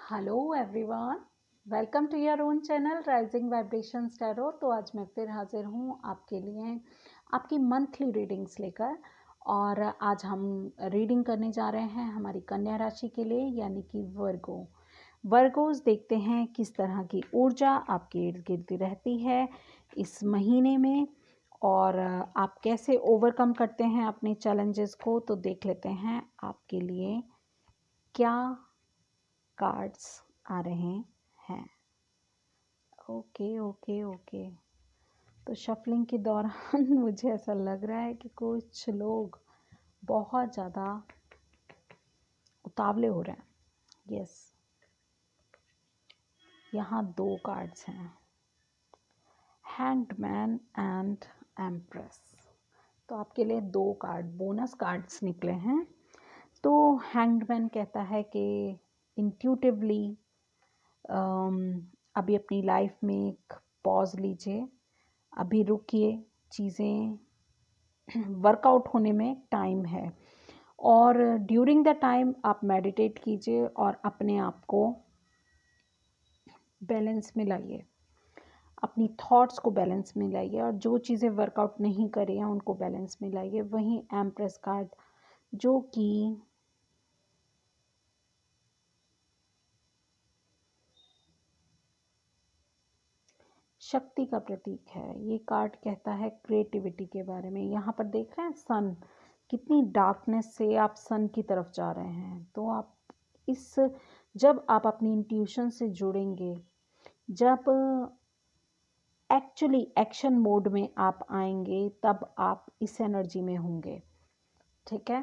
Hello everyone, welcome to your own channel Rising Vibrations Tarot. तो आज मैं फिर हाजिर हूँ आपके लिए आपकी मंथली रीडिंग्स लेकर। और आज हम रीडिंग करने जा रहे हैं हमारी कन्या राशि के लिए, यानी कि वर्गोस। देखते हैं किस तरह की ऊर्जा आपके इर्द गिर्द रहती है इस महीने में, और आप कैसे ओवरकम करते हैं अपने चैलेंजेस को। तो देख लेते हैं आपके लिए क्या कार्ड्स आ रहे हैं। Okay okay okay. तो शफलिंग के दौरान मुझे ऐसा लग रहा है कि कुछ लोग बहुत ज़्यादा उतावले हो रहे हैं। यस, यहाँ दो कार्ड्स हैं, हैंग्ड एंड एम्प्रेस। तो आपके लिए दो कार्ड बोनस कार्ड्स निकले हैं। तो हैंग्ड कहता है कि इंट्यूटिवली अभी अपनी लाइफ में एक पॉज लीजिए, अभी रुकिए, चीज़ें वर्कआउट होने में टाइम है। और ड्यूरिंग द टाइम आप मेडिटेट कीजिए और अपने आप को बैलेंस में लाइए, अपनी थॉट्स को बैलेंस में लाइए, और जो चीज़ें वर्कआउट नहीं कर रही हैं उनको बैलेंस में लाइए। वहीं एम्प्रेस कार्ड जो कि शक्ति का प्रतीक है, ये कार्ड कहता है क्रिएटिविटी के बारे में। यहाँ पर देख रहे हैं सन, कितनी डार्कनेस से आप सन की तरफ जा रहे हैं। तो आप जब आप अपनी इंट्यूशन से जुड़ेंगे, जब एक्चुअली एक्शन मोड में आप आएंगे, तब आप इस एनर्जी में होंगे। ठीक है।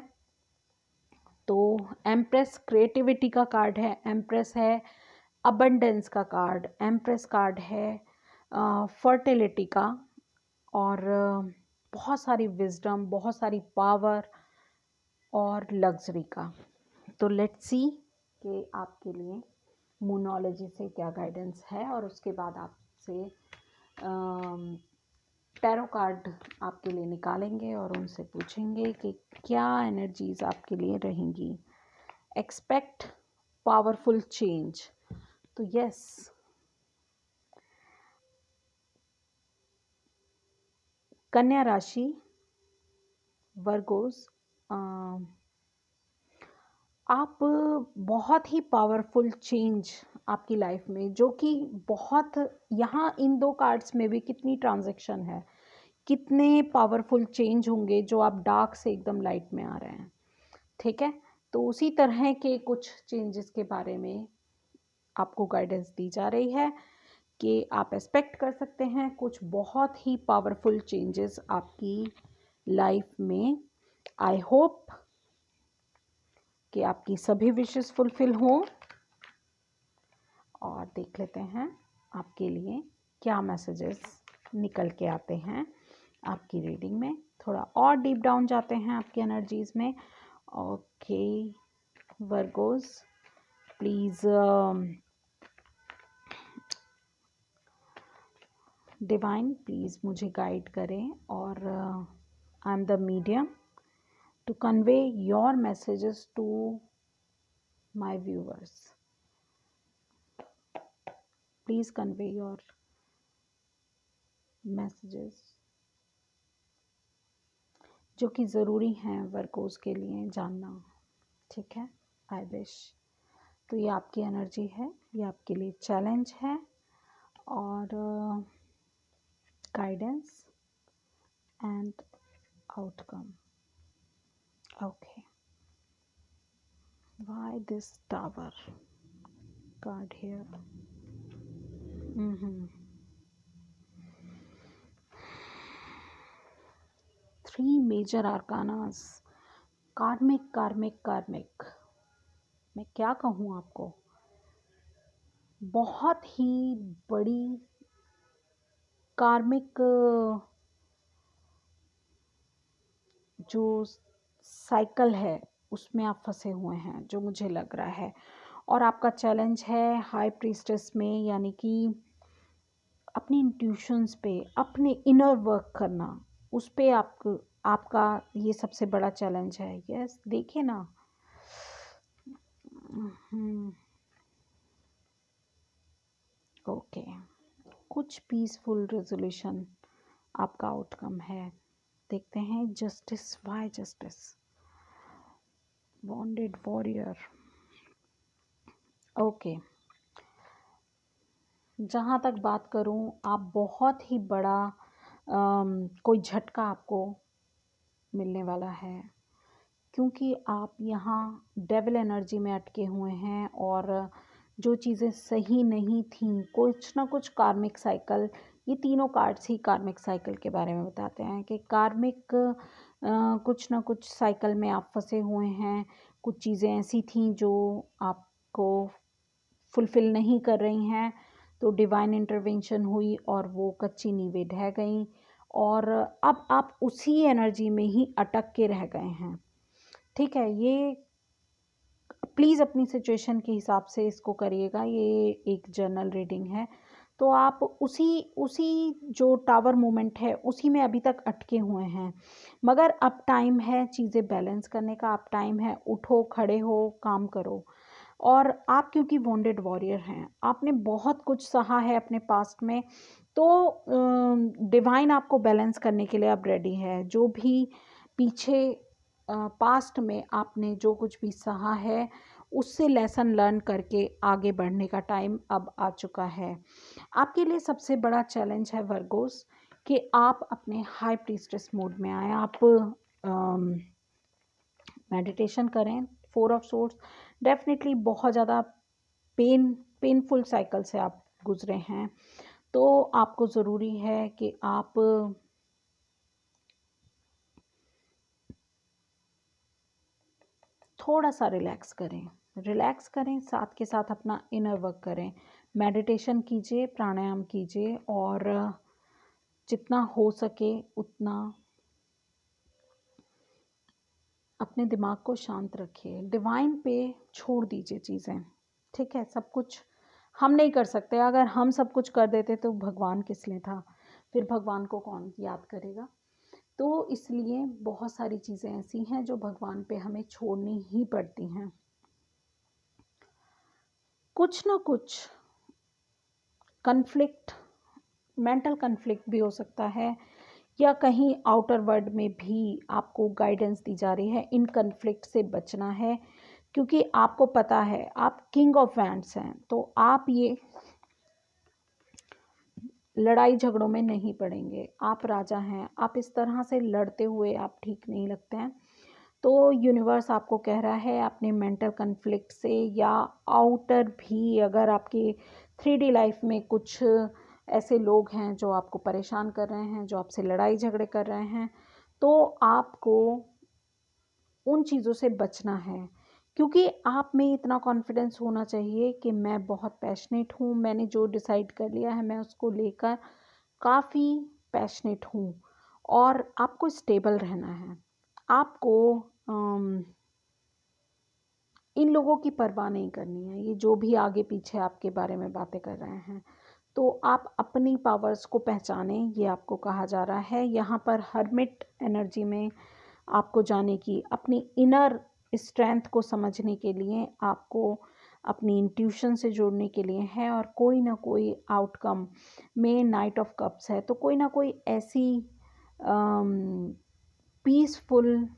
तो एम्प्रेस क्रिएटिविटी का कार्ड है, एम्प्रेस है अबंडेंस का कार्ड, एम्प्रेस कार्ड है फर्टिलिटी का, और बहुत सारी विजडम, बहुत सारी पावर और लग्जरी का। तो लेट्स सी कि आपके लिए मूनोलॉजी से क्या गाइडेंस है, और उसके बाद आपसे टैरो कार्ड आपके लिए निकालेंगे और उनसे पूछेंगे कि क्या एनर्जीज आपके लिए रहेंगी। Expect powerful change. तो यस, कन्या राशि वर्गोस, आप बहुत ही पावरफुल चेंज आपकी लाइफ में, जो कि बहुत, यहाँ इन दो कार्ड्स में भी कितनी ट्रांजैक्शन है, कितने पावरफुल चेंज होंगे जो आप डार्क से एकदम लाइट में आ रहे हैं। ठीक है। तो उसी तरह के कुछ चेंजेस के बारे में आपको गाइडेंस दी जा रही है कि आप एक्सपेक्ट कर सकते हैं कुछ बहुत ही पावरफुल चेंजेस आपकी लाइफ में। आई होप कि आपकी सभी विशेस फुलफिल हों। और देख लेते हैं आपके लिए क्या मैसेजेस निकल के आते हैं आपकी रीडिंग में। थोड़ा और डीप डाउन जाते हैं आपकी एनर्जीज में। Okay Virgos, please divine please मुझे गाइड करें, और I am the medium to convey your messages to my viewers. Please convey your messages जो कि ज़रूरी हैं वर्गोस के लिए जानना। ठीक है, आई विश। तो ये आपकी एनर्जी है, ये आपके लिए चैलेंज है, और guidance and outcome. Okay, why this tower card here? Three major arcanas, कार्मिक। मैं क्या कहूँ आपको, बहुत ही बड़ी कार्मिक जो साइकिल है उसमें आप फंसे हुए हैं, जो मुझे लग रहा है। और आपका चैलेंज है हाई प्रीस्टेस में, यानी कि अपनी इंट्यूशंस पे, अपने इनर वर्क करना, उस पे आपका ये सबसे बड़ा चैलेंज है। यस, देखिए ना, कुछ पीसफुल रेजोल्यूशन आपका आउटकम है। देखते हैं justice, why justice, wounded warrior. Okay, जहाँ तक बात करूँ, आप बहुत ही बड़ा कोई झटका आपको मिलने वाला है, क्योंकि आप यहाँ डेविल एनर्जी में अटके हुए हैं और जो चीज़ें सही नहीं थीं, कुछ ना कुछ कार्मिक साइकिल, ये तीनों कार्ड्स ही कार्मिक साइकिल के बारे में बताते हैं कि कार्मिक कुछ ना कुछ साइकिल में आप फंसे हुए हैं। कुछ चीज़ें ऐसी थीं जो आपको फुलफ़िल नहीं कर रही हैं, तो डिवाइन इंटरवेंशन हुई और वो कच्ची नींवें ढह गईं और अब आप उसी एनर्जी में ही अटक के रह गए हैं। ठीक है, ये प्लीज़ अपनी सिचुएशन के हिसाब से इसको करिएगा, ये एक जर्नल रीडिंग है। तो आप उसी जो टावर मोमेंट है उसी में अभी तक अटके हुए हैं, मगर अब टाइम है चीज़ें बैलेंस करने का, अब टाइम है उठो, खड़े हो, काम करो। और आप क्योंकि वॉन्डेड वॉरियर हैं, आपने बहुत कुछ सहा है अपने पास्ट में, तो डिवाइन आपको बैलेंस करने के लिए अब रेडी है। जो भी पीछे पास्ट में आपने जो कुछ भी सहा है, उससे लेसन लर्न करके आगे बढ़ने का टाइम अब आ चुका है। आपके लिए सबसे बड़ा चैलेंज है वर्गोस कि आप अपने हाई प्रीस्टेस मोड में आएँ। आप मेडिटेशन करें। 4 ऑफ सोर्ड्स डेफिनेटली बहुत ज़्यादा पेनफुल साइकिल से आप गुजरे हैं, तो आपको ज़रूरी है कि आप थोड़ा सा रिलैक्स करें, साथ के साथ अपना इनर वर्क करें। मेडिटेशन कीजिए, प्राणायाम कीजिए और जितना हो सके उतना अपने दिमाग को शांत रखिए। डिवाइन पे छोड़ दीजिए चीज़ें, ठीक है। सब कुछ हम नहीं कर सकते। अगर हम सब कुछ कर देते तो भगवान किस लिए था, फिर भगवान को कौन याद करेगा। तो इसलिए बहुत सारी चीज़ें ऐसी हैं जो भगवान पे हमें छोड़नी ही पड़ती हैं। कुछ ना कुछ कन्फ्लिक्ट, मेंटल कन्फ्लिक्ट भी हो सकता है, या कहीं आउटर वर्ल्ड में भी आपको गाइडेंस दी जा रही है इन कन्फ्लिक्ट से बचना है, क्योंकि आपको पता है आप किंग ऑफ वैंड्स हैं, तो आप ये लड़ाई झगड़ों में नहीं पड़ेंगे। आप राजा हैं, आप इस तरह से लड़ते हुए आप ठीक नहीं लगते हैं। तो यूनिवर्स आपको कह रहा है अपने मेंटल कन्फ्लिक्ट से, या आउटर भी अगर आपकी 3D लाइफ में कुछ ऐसे लोग हैं जो आपको परेशान कर रहे हैं, जो आपसे लड़ाई झगड़े कर रहे हैं, तो आपको उन चीज़ों से बचना है। क्योंकि आप में इतना कॉन्फिडेंस होना चाहिए कि मैं बहुत पैशनेट हूँ, मैंने जो डिसाइड कर लिया है मैं उसको लेकर काफ़ी पैशनेट हूँ, और आपको स्टेबल रहना है। आपको इन लोगों की परवाह नहीं करनी है, ये जो भी आगे पीछे आपके बारे में बातें कर रहे हैं। तो आप अपनी पावर्स को पहचानें, ये आपको कहा जा रहा है। यहाँ पर हर्मिट एनर्जी में आपको जाने की, अपनी इनर स्ट्रेंथ को समझने के लिए, आपको अपनी इंट्यूशन से जोड़ने के लिए है, और कोई ना कोई आउटकम में नाइट ऑफ कप्स है, तो कोई ना कोई ऐसी पीसफुल,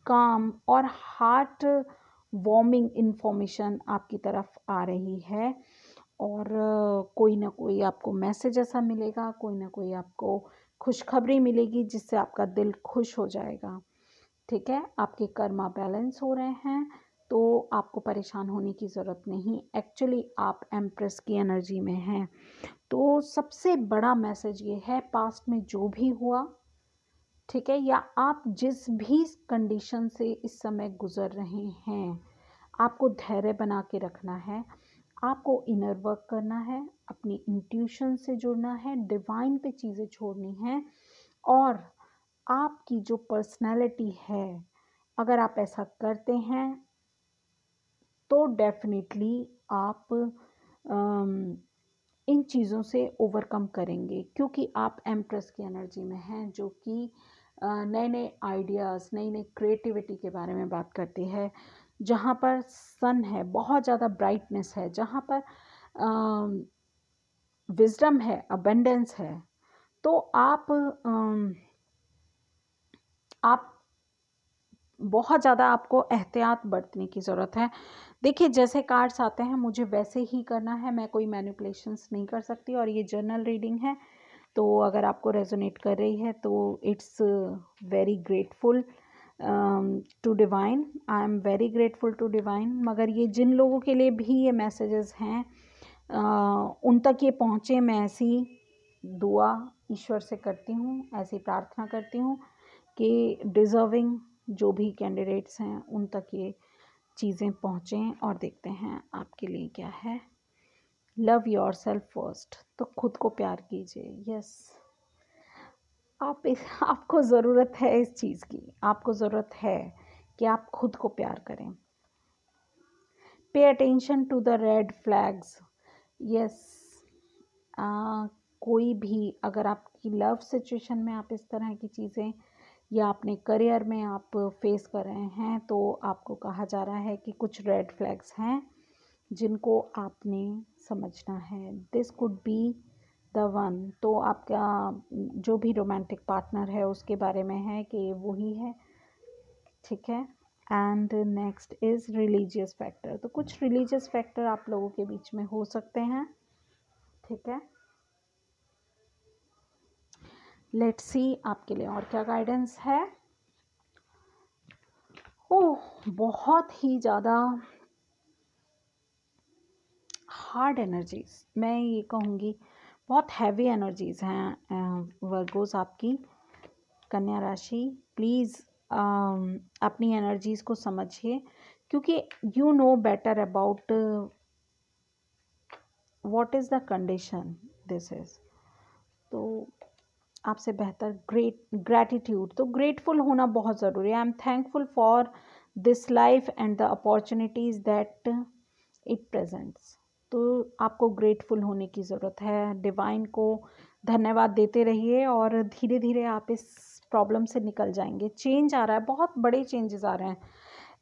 काम और हार्ट वार्मिंग इन्फॉर्मेशन आपकी तरफ आ रही है, और कोई ना कोई आपको मैसेज ऐसा मिलेगा, कोई ना कोई आपको खुशखबरी मिलेगी जिससे आपका दिल खुश हो जाएगा। ठीक है, आपके कर्मा बैलेंस हो रहे हैं, तो आपको परेशान होने की ज़रूरत नहीं। एक्चुअली आप एम्प्रेस की एनर्जी में हैं। तो सबसे बड़ा मैसेज ये है, पास्ट में जो भी हुआ, ठीक है, या आप जिस भी कंडीशन से इस समय गुजर रहे हैं, आपको धैर्य बना के रखना है। आपको इनर वर्क करना है, अपनी इंट्यूशन से जुड़ना है, डिवाइन पे चीज़ें छोड़नी हैं, और आपकी जो पर्सनैलिटी है, अगर आप ऐसा करते हैं तो डेफिनेटली आप इन चीज़ों से ओवरकम करेंगे, क्योंकि आप एम्प्रेस की एनर्जी में हैं, जो कि नए नए आइडियाज़, नई नई क्रिएटिविटी के बारे में बात करती है। जहाँ पर सन है, बहुत ज़्यादा ब्राइटनेस है, जहाँ पर विजडम है, अबेंडेंस है, तो आप बहुत ज़्यादा आपको एहतियात बरतने की ज़रूरत है। देखिए जैसे कार्ड्स आते हैं मुझे वैसे ही करना है, मैं कोई मैनिपुलेशंस नहीं कर सकती, और ये जर्नल रीडिंग है, तो अगर आपको रेजोनेट कर रही है तो it's very grateful to divine, I am very grateful to divine. मगर ये जिन लोगों के लिए भी ये मैसेजेस हैं उन तक ये पहुँचे, मैं ऐसी दुआ ईश्वर से करती हूँ, ऐसी प्रार्थना करती हूँ कि डिज़र्विंग जो भी कैंडिडेट्स हैं उन तक ये चीज़ें पहुँचें। और देखते हैं आपके लिए क्या है। लव योर सेल्फ फर्स्ट, तो खुद को प्यार कीजिए। यस, आपको ज़रूरत है इस चीज़ की, आपको ज़रूरत है कि आप खुद को प्यार करें। Pay attention to the red flags. Yes, कोई भी अगर आपकी लव सिचुएशन में आप इस तरह की चीज़ें या अपने करियर में आप फेस कर रहे हैं तो आपको कहा जा रहा है कि कुछ रेड फ्लैग्स हैं जिनको आपने समझना है। This could be the one, तो आपका जो भी रोमांटिक पार्टनर है उसके बारे में है कि वही है, ठीक है। And next is religious factor, तो कुछ रिलीजियस फैक्टर आप लोगों के बीच में हो सकते हैं, ठीक है। लेट्स सी आपके लिए और क्या गाइडेंस है। ओह, बहुत ही ज़्यादा हार्ड एनर्जीज, मैं ये कहूँगी बहुत हैवी एनर्जीज हैं वर्गोस आपकी। कन्या राशि प्लीज़ अपनी एनर्जीज को समझिए, क्योंकि you know better about what is the condition this is, तो आपसे बेहतर ग्रैटिट्यूड, तो ग्रेटफुल होना बहुत ज़रूरी है। I am thankful for this life and the opportunities that it presents, तो आपको ग्रेटफुल होने की ज़रूरत है। डिवाइन को धन्यवाद देते रहिए और धीरे धीरे आप इस प्रॉब्लम से निकल जाएंगे। चेंज आ रहा है, बहुत बड़े चेंजेस आ रहे हैं।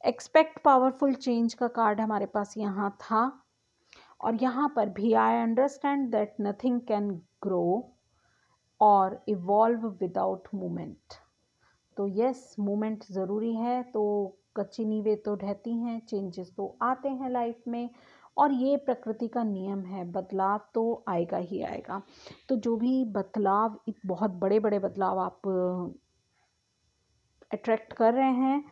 एक्सपेक्ट पावरफुल चेंज का कार्ड हमारे पास यहाँ था, और यहाँ पर भी I understand that nothing can grow और इवॉल्व विदाउट मूवमेंट, तो यस मूवमेंट ज़रूरी है। तो कच्ची नींवें तो ढहती हैं, चेंजेस तो आते हैं लाइफ में, और ये प्रकृति का नियम है, बदलाव तो आएगा ही आएगा। तो जो भी बदलाव, बहुत बड़े बड़े बदलाव आप अट्रैक्ट कर रहे हैं,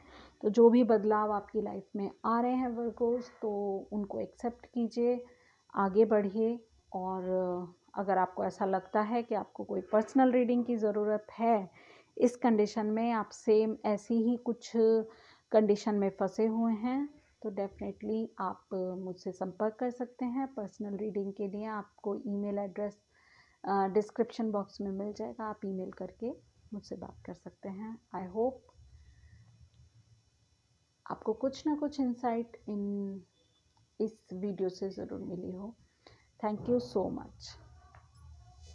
तो जो भी बदलाव आपकी लाइफ में आ रहे हैं वर्गोस, तो उनको एक्सेप्ट कीजिए, आगे बढ़िए। और अगर आपको ऐसा लगता है कि आपको कोई पर्सनल रीडिंग की ज़रूरत है इस कंडीशन में, आप सेम ऐसी ही कुछ कंडीशन में फंसे हुए हैं, तो डेफिनेटली आप मुझसे संपर्क कर सकते हैं। पर्सनल रीडिंग के लिए आपको ईमेल एड्रेस डिस्क्रिप्शन बॉक्स में मिल जाएगा, आप ईमेल करके मुझसे बात कर सकते हैं। आई होप आपको कुछ ना कुछ इंसाइट इस वीडियो से ज़रूर मिली हो। Thank you so much.